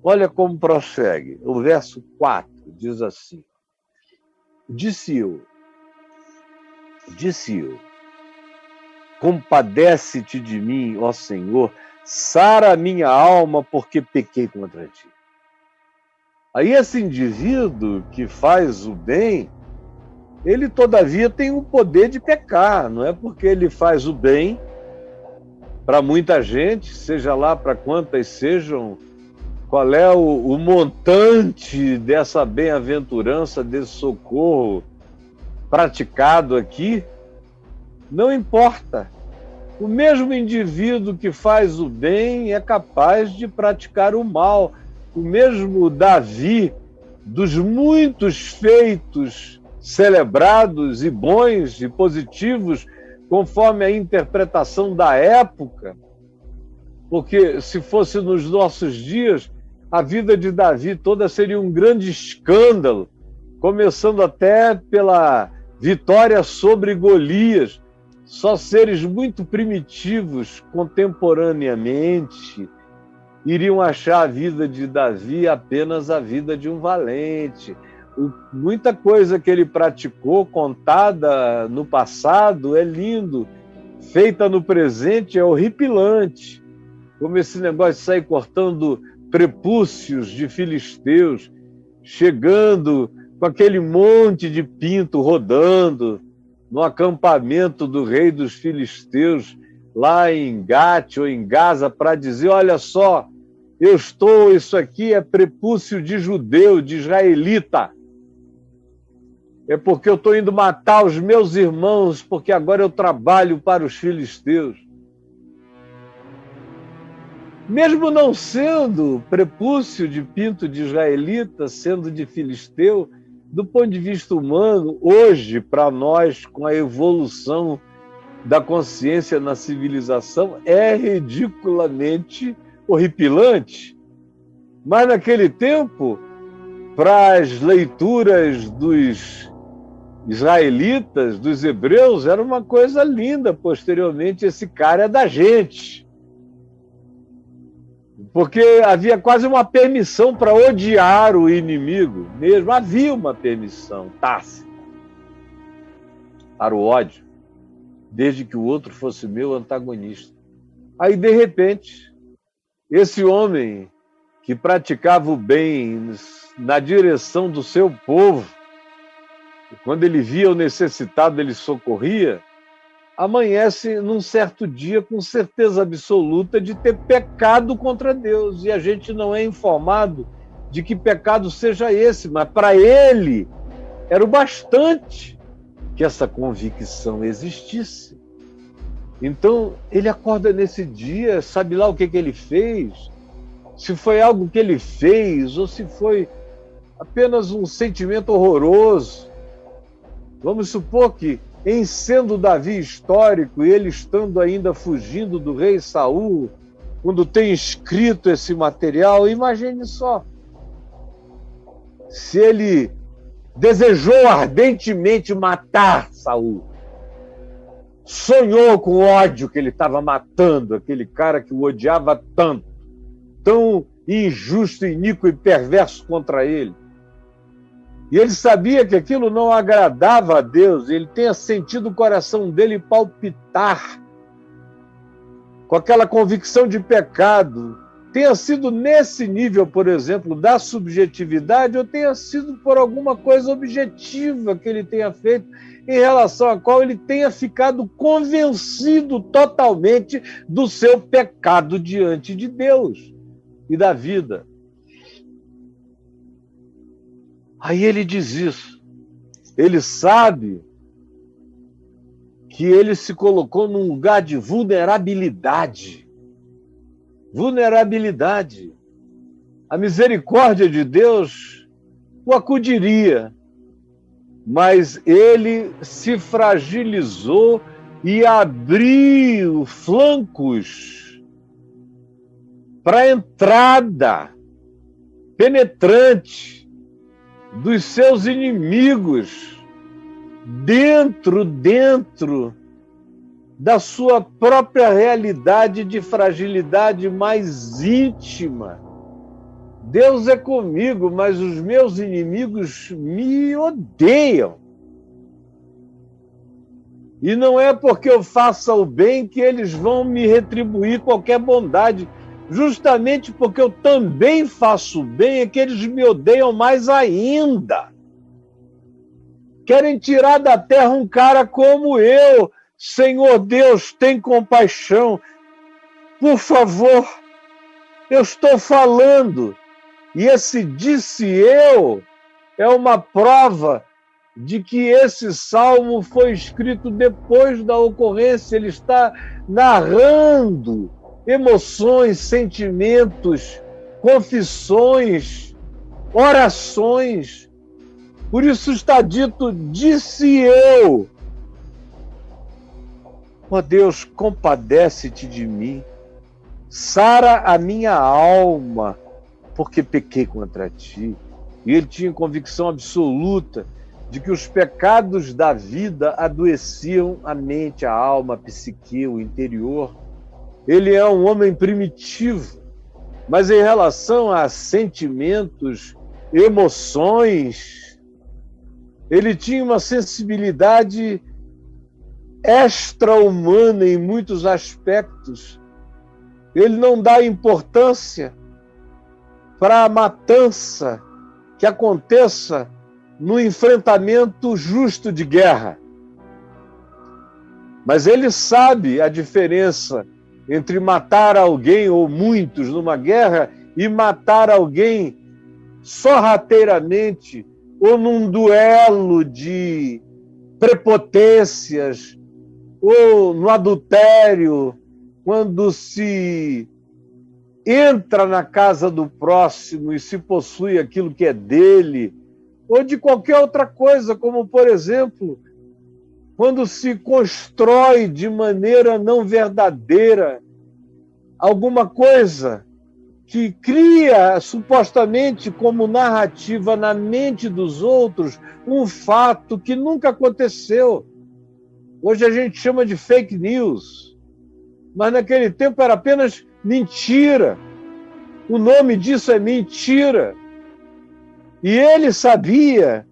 Olha como prossegue. O verso 4 diz assim: Disse eu, disse eu, compadece-te de mim, ó Senhor, sara a minha alma, porque pequei contra ti. Aí esse indivíduo que faz o bem, ele todavia tem o poder de pecar, não é porque ele faz o bem para muita gente, seja lá para quantas sejam, qual é o montante dessa bem-aventurança, desse socorro praticado aqui, não importa. O mesmo indivíduo que faz o bem é capaz de praticar o mal. O mesmo Davi, dos muitos feitos celebrados e bons e positivos, conforme a interpretação da época, porque se fosse nos nossos dias, a vida de Davi toda seria um grande escândalo, começando até pela vitória sobre Golias. Só seres muito primitivos, contemporaneamente, iriam achar a vida de Davi apenas a vida de um valente. Muita coisa que ele praticou, contada no passado, é lindo. Feita no presente, é horripilante. Como esse negócio de sair cortando prepúcios de filisteus, chegando com aquele monte de pinto rodando no acampamento do rei dos filisteus, lá em Gate ou em Gaza, para dizer, olha só, isso aqui é prepúcio de judeu, de israelita. É porque eu estou indo matar os meus irmãos, porque agora eu trabalho para os filisteus. Mesmo não sendo prepúcio de pinto de israelita, sendo de filisteu, do ponto de vista humano, hoje, para nós, com a evolução da consciência na civilização, é ridiculamente horripilante. Mas naquele tempo, para as leituras dos israelitas, dos hebreus, era uma coisa linda. Posteriormente, esse cara é da gente. Porque havia quase uma permissão para odiar o inimigo mesmo. Havia uma permissão tácita para o ódio, desde que o outro fosse meu antagonista. Aí, de repente, esse homem que praticava o bem na direção do seu povo, quando ele via o necessitado, ele socorria, amanhece num certo dia com certeza absoluta de ter pecado contra Deus. E a gente não é informado de que pecado seja esse, mas para ele era o bastante que essa convicção existisse. Então, ele acorda nesse dia, sabe lá o que ele fez? Se foi algo que ele fez ou se foi apenas um sentimento horroroso. Vamos supor que, em sendo Davi histórico e ele estando ainda fugindo do rei Saul, quando tem escrito esse material, imagine só, se ele desejou ardentemente matar Saul, sonhou com o ódio que ele estava matando, aquele cara que o odiava tanto, tão injusto, iníquo e perverso contra ele. E ele sabia que aquilo não agradava a Deus, ele tenha sentido o coração dele palpitar com aquela convicção de pecado, tenha sido nesse nível, por exemplo, da subjetividade, ou tenha sido por alguma coisa objetiva que ele tenha feito, em relação à qual ele tenha ficado convencido totalmente do seu pecado diante de Deus e da vida. Aí ele diz isso. Ele sabe que ele se colocou num lugar de vulnerabilidade. Vulnerabilidade. A misericórdia de Deus o acudiria, mas ele se fragilizou e abriu flancos para a entrada penetrante dos seus inimigos dentro da sua própria realidade de fragilidade mais íntima, Deus é comigo, mas os meus inimigos me odeiam. E não é porque eu faça o bem que eles vão me retribuir qualquer bondade. Justamente porque eu também faço o bem é que eles me odeiam mais ainda. Querem tirar da terra um cara como eu. Senhor Deus, tem compaixão. Por favor, eu estou falando. E esse disse eu é uma prova de que esse salmo foi escrito depois da ocorrência. Ele está narrando emoções, sentimentos, confissões, orações. Por isso está dito, disse eu. Ó Deus, compadece-te de mim, sara a minha alma, porque pequei contra ti. E ele tinha convicção absoluta de que os pecados da vida adoeciam a mente, a alma, a psique, o interior. Ele é um homem primitivo, mas em relação a sentimentos, emoções, ele tinha uma sensibilidade extra-humana em muitos aspectos. Ele não dá importância para a matança que aconteça no enfrentamento justo de guerra. Mas ele sabe a diferença entre matar alguém ou muitos numa guerra e matar alguém sorrateiramente ou num duelo de prepotências ou no adultério, quando se entra na casa do próximo e se possui aquilo que é dele, ou de qualquer outra coisa, como, por exemplo, quando se constrói de maneira não verdadeira alguma coisa que cria, supostamente, como narrativa na mente dos outros, um fato que nunca aconteceu. Hoje a gente chama de fake news, mas naquele tempo era apenas mentira. O nome disso é mentira. E ele sabia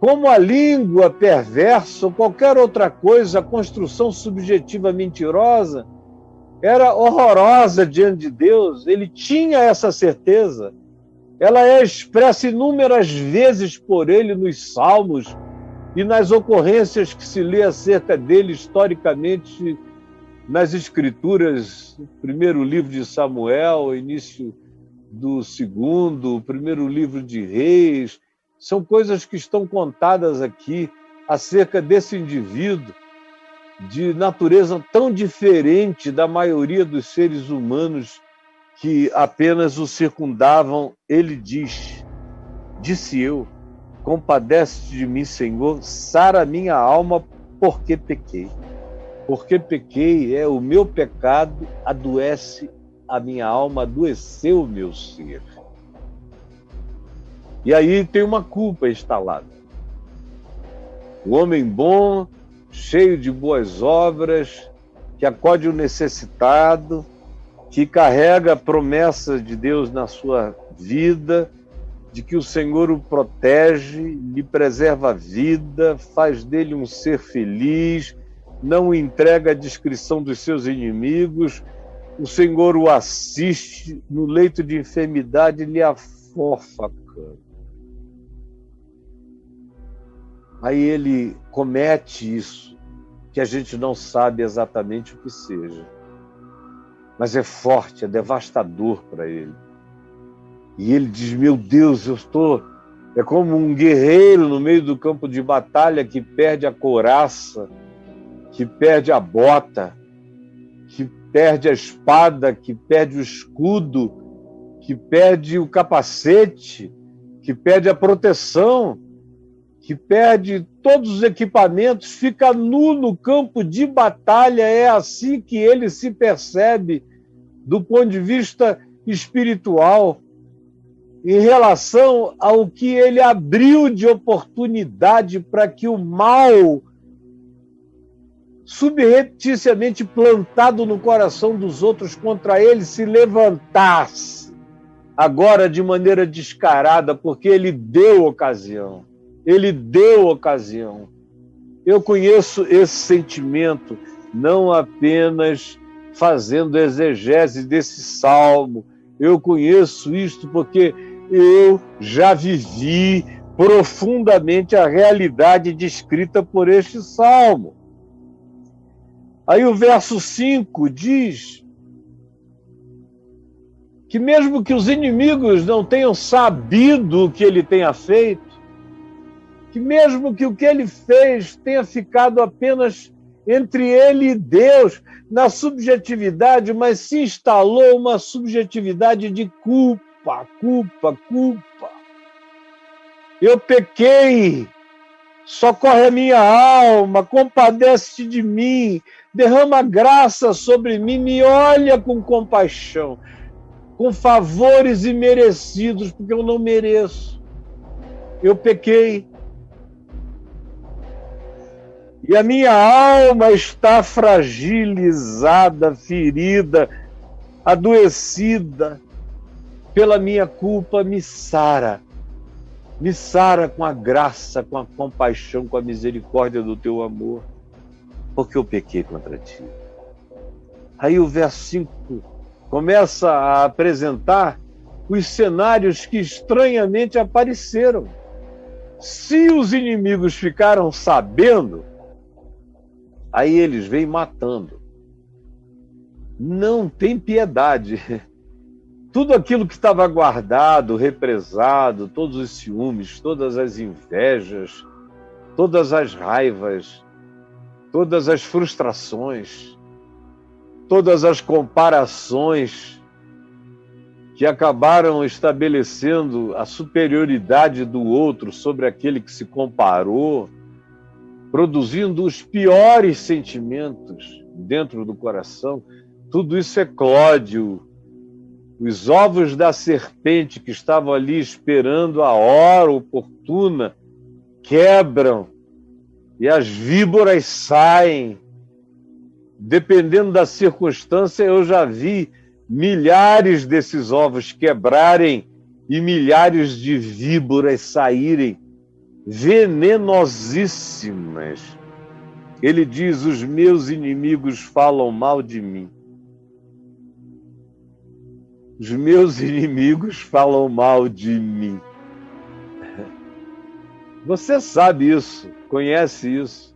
como a língua perversa ou qualquer outra coisa, a construção subjetiva mentirosa, era horrorosa diante de Deus. Ele tinha essa certeza. Ela é expressa inúmeras vezes por ele nos Salmos e nas ocorrências que se lê acerca dele historicamente nas Escrituras, o primeiro livro de Samuel, o início do segundo, o primeiro livro de Reis. São coisas que estão contadas aqui acerca desse indivíduo de natureza tão diferente da maioria dos seres humanos que apenas o circundavam. Ele diz, disse eu, compadece de mim, Senhor, sara minha alma, porque pequei. Porque pequei, é o meu pecado, adoece a minha alma, adoeceu o meu ser. E aí tem uma culpa instalada. O homem bom, cheio de boas obras, que acode o necessitado, que carrega a promessa de Deus na sua vida, de que o Senhor o protege, lhe preserva a vida, faz dele um ser feliz, não o entrega à descrição dos seus inimigos, o Senhor o assiste no leito de enfermidade e lhe afofa a cama. Aí ele comete isso, que a gente não sabe exatamente o que seja. Mas é forte, é devastador para ele. E ele diz, meu Deus, eu estou... É como um guerreiro no meio do campo de batalha que perde a couraça, que perde a bota, que perde a espada, que perde o escudo, que perde o capacete, que perde a proteção, que perde todos os equipamentos, fica nu no campo de batalha. É assim que ele se percebe do ponto de vista espiritual, em relação ao que ele abriu de oportunidade para que o mal, subrepticiamente plantado no coração dos outros contra ele, se levantasse agora de maneira descarada, porque ele deu ocasião. Ele deu ocasião. Eu conheço esse sentimento, não apenas fazendo exegese desse salmo. Eu conheço isto porque eu já vivi profundamente a realidade descrita por este salmo. Aí o verso 5 diz que mesmo que os inimigos não tenham sabido o que ele tenha feito, que mesmo que o que ele fez tenha ficado apenas entre ele e Deus, na subjetividade, mas se instalou uma subjetividade de culpa, culpa, culpa. Eu pequei, socorre a minha alma, compadece-te de mim, derrama graça sobre mim, me olha com compaixão, com favores imerecidos, porque eu não mereço. Eu pequei. E a minha alma está fragilizada, ferida, adoecida. Pela minha culpa, me sara. Me sara com a graça, com a compaixão, com a misericórdia do teu amor, porque eu pequei contra ti. Aí o verso 5 começa a apresentar os cenários que estranhamente apareceram. Se os inimigos ficaram sabendo, aí eles vêm matando. Não tem piedade. Tudo aquilo que estava guardado, represado, todos os ciúmes, todas as invejas, todas as raivas, todas as frustrações, todas as comparações que acabaram estabelecendo a superioridade do outro sobre aquele que se comparou, produzindo os piores sentimentos dentro do coração, tudo isso eclode. Os ovos da serpente que estavam ali esperando a hora oportuna quebram e as víboras saem. Dependendo da circunstância, eu já vi milhares desses ovos quebrarem e milhares de víboras saírem, venenosíssimas. Ele diz: os meus inimigos falam mal de mim. Os meus inimigos falam mal de mim. Você sabe isso, conhece isso.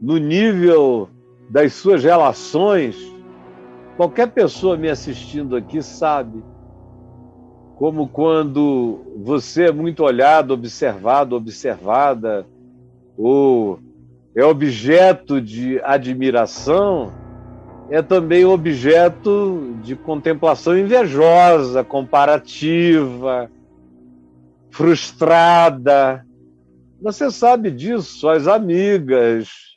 No nível das suas relações, qualquer pessoa me assistindo aqui sabe. Como quando você é muito olhado, observado, observada, ou é objeto de admiração, é também objeto de contemplação invejosa, comparativa, frustrada. Você sabe disso, suas amigas,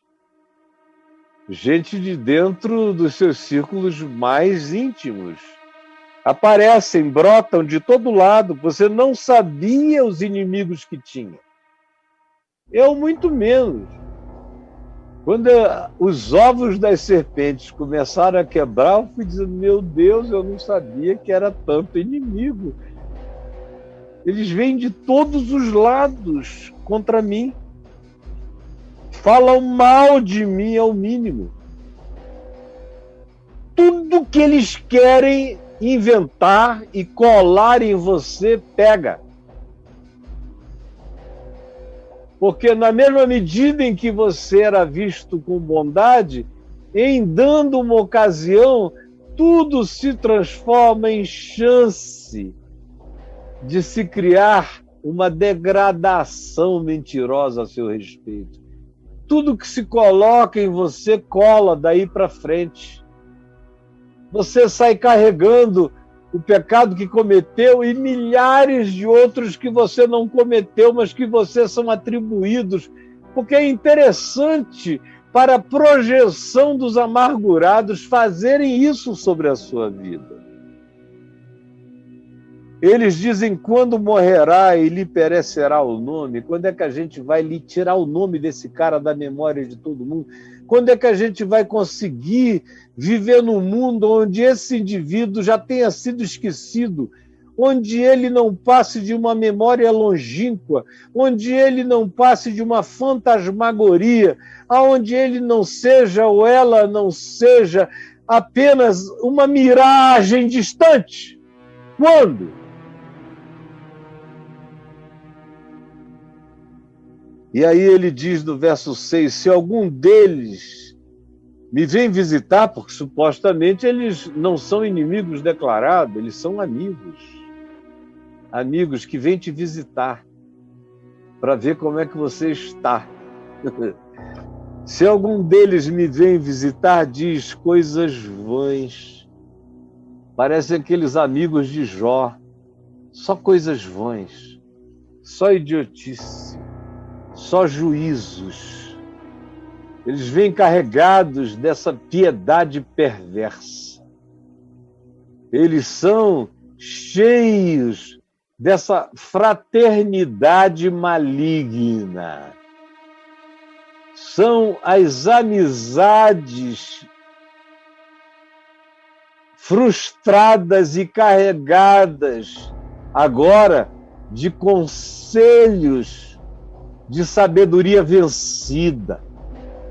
gente de dentro dos seus círculos mais íntimos. Aparecem, brotam de todo lado, você não sabia os inimigos que tinha. Eu muito menos. Quando os ovos das serpentes começaram a quebrar, eu fui dizendo: meu Deus, eu não sabia que era tanto inimigo. Eles vêm de todos os lados contra mim. Falam mal de mim ao mínimo. Tudo que eles querem inventar e colar em você, pega. Porque na mesma medida em que você era visto com bondade, em dando uma ocasião, tudo se transforma em chance de se criar uma degradação mentirosa a seu respeito. Tudo que se coloca em você cola daí para frente. Você sai carregando o pecado que cometeu e milhares de outros que você não cometeu, mas que você são atribuídos, porque é interessante para a projeção dos amargurados fazerem isso sobre a sua vida. Eles dizem: quando morrerá e lhe perecerá o nome? Quando é que a gente vai lhe tirar o nome desse cara da memória de todo mundo? Quando é que a gente vai conseguir viver num mundo onde esse indivíduo já tenha sido esquecido, onde ele não passe de uma memória longínqua, onde ele não passe de uma fantasmagoria, aonde ele não seja ou ela não seja apenas uma miragem distante. Quando? E aí ele diz no verso 6, se algum deles me vem visitar, porque supostamente eles não são inimigos declarados, eles são amigos. Amigos que vêm te visitar para ver como é que você está. Se algum deles me vem visitar, diz coisas vãs. Parece aqueles amigos de Jó. Só coisas vãs. Só idiotice. Só juízos. Eles vêm carregados dessa piedade perversa. Eles são cheios dessa fraternidade maligna. São as amizades frustradas e carregadas agora de conselhos de sabedoria vencida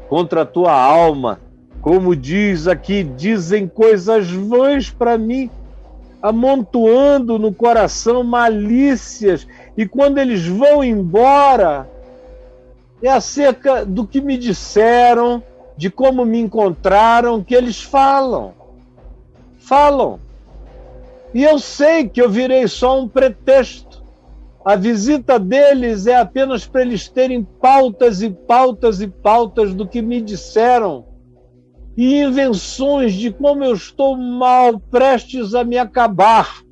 contra a tua alma. Como diz aqui, dizem coisas vãs para mim, amontoando no coração malícias, e quando eles vão embora, é acerca do que me disseram, de como me encontraram, que eles falam. Falam. E eu sei que eu virei só um pretexto. A visita deles é apenas para eles terem pautas e pautas e pautas do que me disseram, e invenções de como eu estou mal, prestes a me acabar,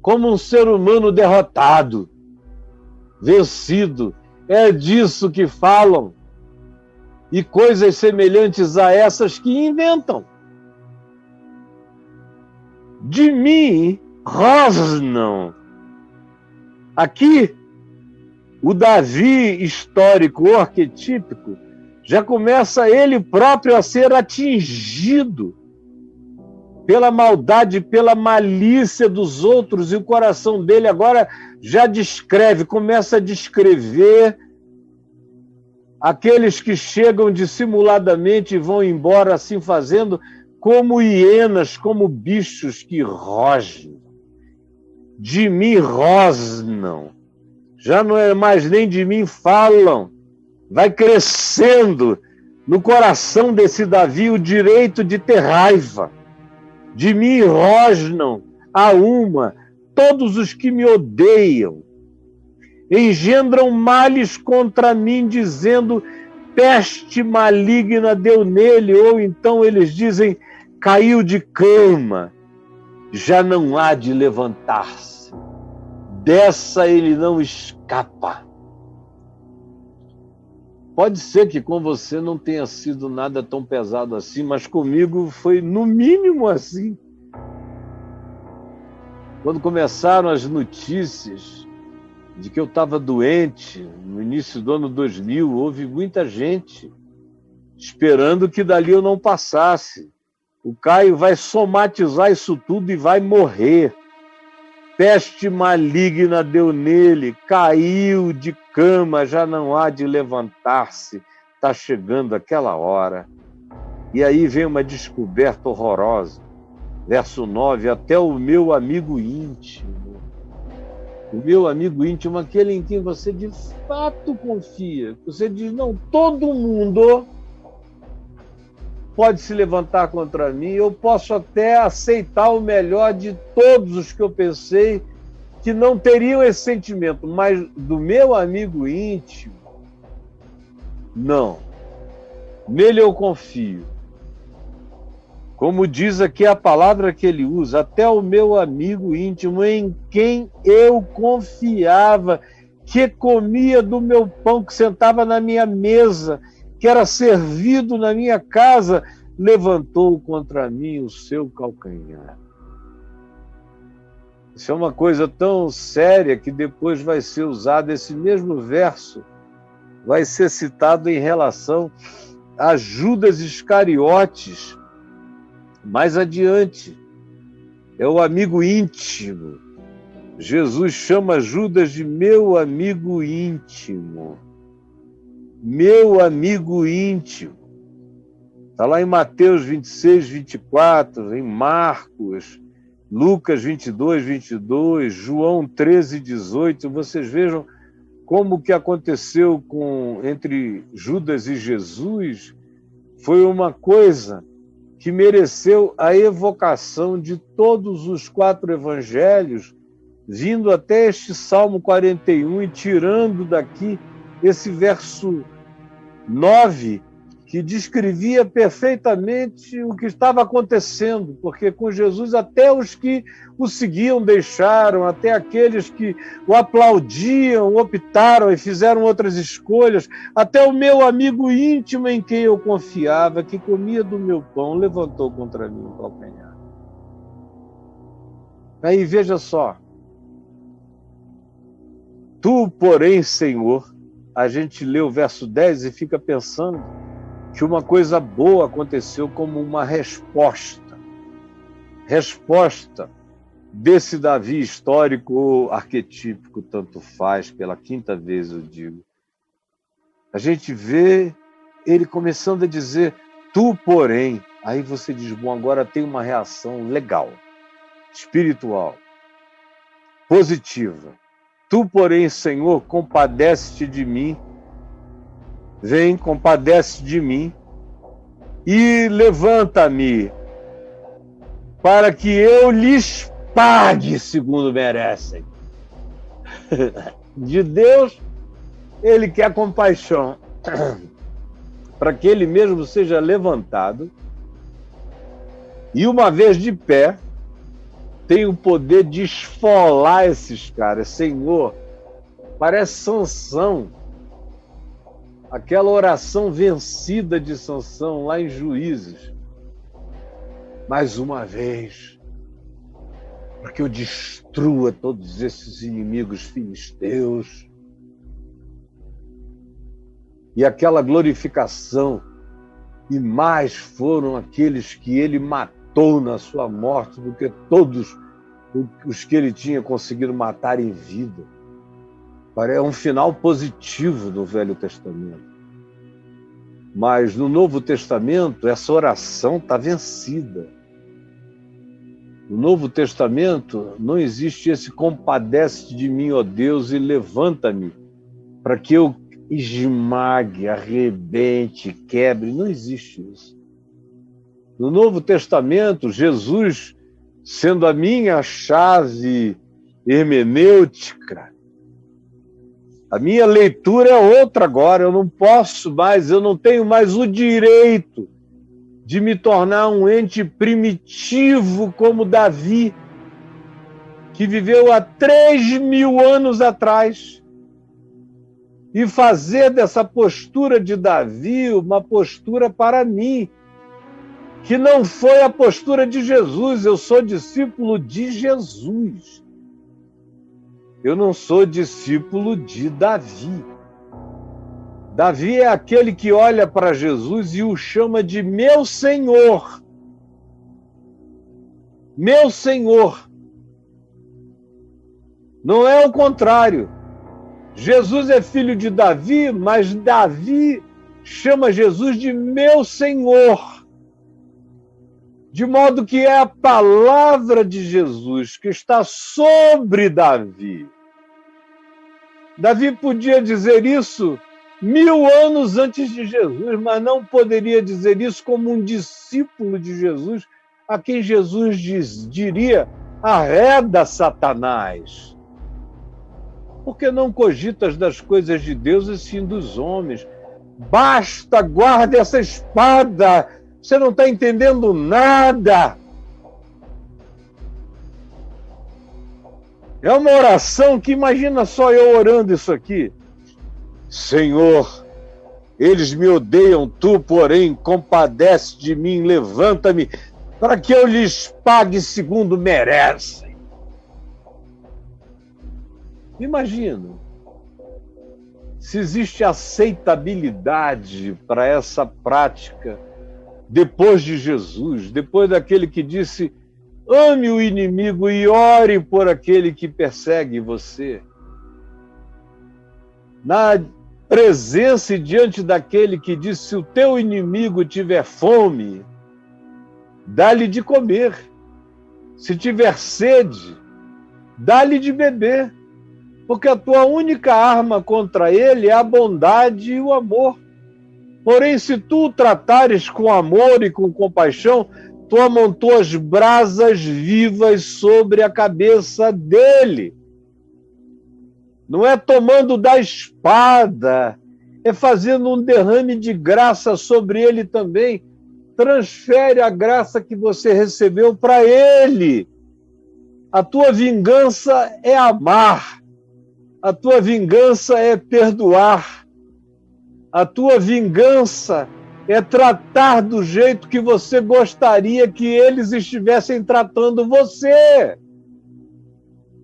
como um ser humano derrotado, vencido. É disso que falam, e coisas semelhantes a essas que inventam. De mim rosnam. Aqui, o Davi histórico, arquetípico, já começa ele próprio a ser atingido pela maldade, pela malícia dos outros, e o coração dele agora já descreve, começa a descrever aqueles que chegam dissimuladamente e vão embora assim fazendo, como hienas, como bichos que rogem. De mim rosnam, já não é mais nem de mim falam. Vai crescendo no coração desse Davi o direito de ter raiva. De mim rosnam a uma todos os que me odeiam. Engendram males contra mim, dizendo, peste maligna deu nele, ou então eles dizem, caiu de cama, já não há de levantar-se. Dessa ele não escapa. Pode ser que com você não tenha sido nada tão pesado assim, mas comigo foi no mínimo assim. Quando começaram as notícias de que eu estava doente, no início do ano 2000, houve muita gente esperando que dali eu não passasse. O Caio vai somatizar isso tudo e vai morrer. Peste maligna deu nele, caiu de cama, já não há de levantar-se. Está chegando aquela hora. E aí vem uma descoberta horrorosa. Verso 9, até o meu amigo íntimo. O meu amigo íntimo, aquele em quem você de fato confia. Você diz, não, todo mundo pode se levantar contra mim, eu posso até aceitar o melhor de todos os que eu pensei que não teriam esse sentimento, mas do meu amigo íntimo, não. Nele eu confio. Como diz aqui a palavra que ele usa, até o meu amigo íntimo, em quem eu confiava, que comia do meu pão, que sentava na minha mesa, que era servido na minha casa, levantou contra mim o seu calcanhar. Isso é uma coisa tão séria que depois vai ser usado, esse mesmo verso vai ser citado em relação a Judas Iscariotes, mais adiante. É o amigo íntimo. Jesus chama Judas de meu amigo íntimo. Meu amigo íntimo. Está lá em Mateus 26, 24, em Marcos, Lucas 22, 22, João 13, 18. Vocês vejam como que aconteceu entre Judas e Jesus. Foi uma coisa que mereceu a evocação de todos os 4 evangelhos, vindo até este Salmo 41 e tirando daqui esse verso 9, que descrevia perfeitamente o que estava acontecendo, porque com Jesus até os que o seguiam deixaram, até aqueles que o aplaudiam, optaram e fizeram outras escolhas, até o meu amigo íntimo em quem eu confiava, que comia do meu pão, levantou contra mim o calcanhar. Aí veja só, tu, porém, Senhor, a gente lê o verso 10 e fica pensando que uma coisa boa aconteceu como uma resposta desse Davi histórico ou arquetípico, tanto faz, pela 5ª vez eu digo. A gente vê ele começando a dizer, tu, porém, aí você diz, bom, agora tem uma reação legal, espiritual, positiva. Tu, porém, Senhor, compadece-te de mim, vem, compadece de mim e levanta-me para que eu lhes pague segundo merecem. De Deus, ele quer compaixão, para que ele mesmo seja levantado e, uma vez de pé, tem o poder de esfolar esses caras. Senhor, parece Sansão, aquela oração vencida de Sansão lá em Juízes. Mais uma vez, para que eu destrua todos esses inimigos filisteus. E aquela glorificação, e mais foram aqueles que ele matou na sua morte do que todos os que ele tinha conseguido matar em vida. É um final positivo no Velho Testamento. Mas no Novo Testamento, essa oração está vencida. No Novo Testamento, não existe esse compadece de mim, ó Deus, e levanta-me, para que eu esmague, arrebente, quebre. Não existe isso. No Novo Testamento, Jesus, sendo a minha chave hermenêutica, a minha leitura é outra agora, eu não posso mais, eu não tenho mais o direito de me tornar um ente primitivo como Davi, que viveu há 3.000 anos atrás, e fazer dessa postura de Davi uma postura para mim, que não foi a postura de Jesus. Eu sou discípulo de Jesus. Eu não sou discípulo de Davi. Davi é aquele que olha para Jesus e o chama de meu Senhor. Meu Senhor. Não é o contrário. Jesus é filho de Davi, mas Davi chama Jesus de meu Senhor. De modo que é a palavra de Jesus que está sobre Davi. Davi podia dizer isso 1000 anos antes de Jesus, mas não poderia dizer isso como um discípulo de Jesus, a quem Jesus diria, arreda Satanás. Porque não cogitas das coisas de Deus e sim dos homens. Basta, guarde essa espada. Você não está entendendo nada. É uma oração que imagina só eu orando isso aqui. Senhor, eles me odeiam, tu, porém, compadece de mim, levanta-me, para que eu lhes pague segundo merecem. Imagina, se existe aceitabilidade para essa prática depois de Jesus, depois daquele que disse, Ame o inimigo e ore por aquele que persegue você. Na presença e diante daquele que diz: se o teu inimigo tiver fome, dá-lhe de comer. Se tiver sede, dá-lhe de beber. Porque a tua única arma contra ele é a bondade e o amor. Porém, se tu o tratares com amor e com compaixão, tu amontoas brasas vivas sobre a cabeça dele. Não é tomando da espada, é fazendo um derrame de graça sobre ele também. Transfere a graça que você recebeu para ele. A tua vingança é amar. A tua vingança é perdoar. A tua vingança é tratar do jeito que você gostaria que eles estivessem tratando você.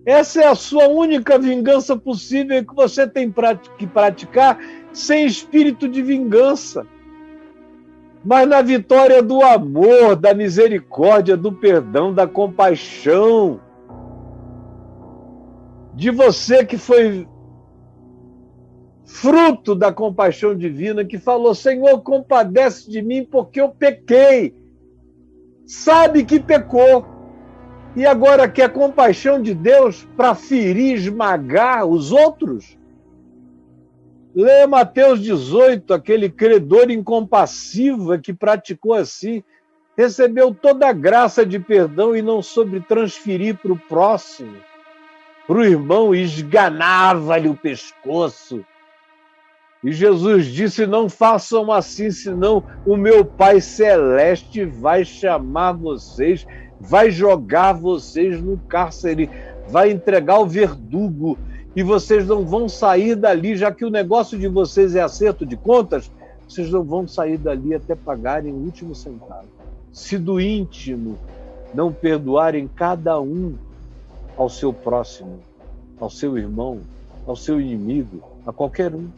Essa é a sua única vingança possível que você tem que praticar sem espírito de vingança. Mas na vitória do amor, da misericórdia, do perdão, da compaixão, de você que foi fruto da compaixão divina, que falou: Senhor, compadece de mim porque eu pequei. Sabe que pecou. E agora quer compaixão de Deus para ferir, esmagar os outros? Leia Mateus 18, aquele credor incompassivo que praticou assim, recebeu toda a graça de perdão e não soube transferir para o próximo, para o irmão, e esganava-lhe o pescoço. E Jesus disse: não façam assim, senão o meu Pai Celeste vai chamar vocês, vai jogar vocês no cárcere, vai entregar o verdugo, e vocês não vão sair dali, já que o negócio de vocês é acerto de contas, vocês não vão sair dali até pagarem o último centavo. Se do íntimo não perdoarem cada um ao seu próximo, ao seu irmão, ao seu inimigo, a qualquer um,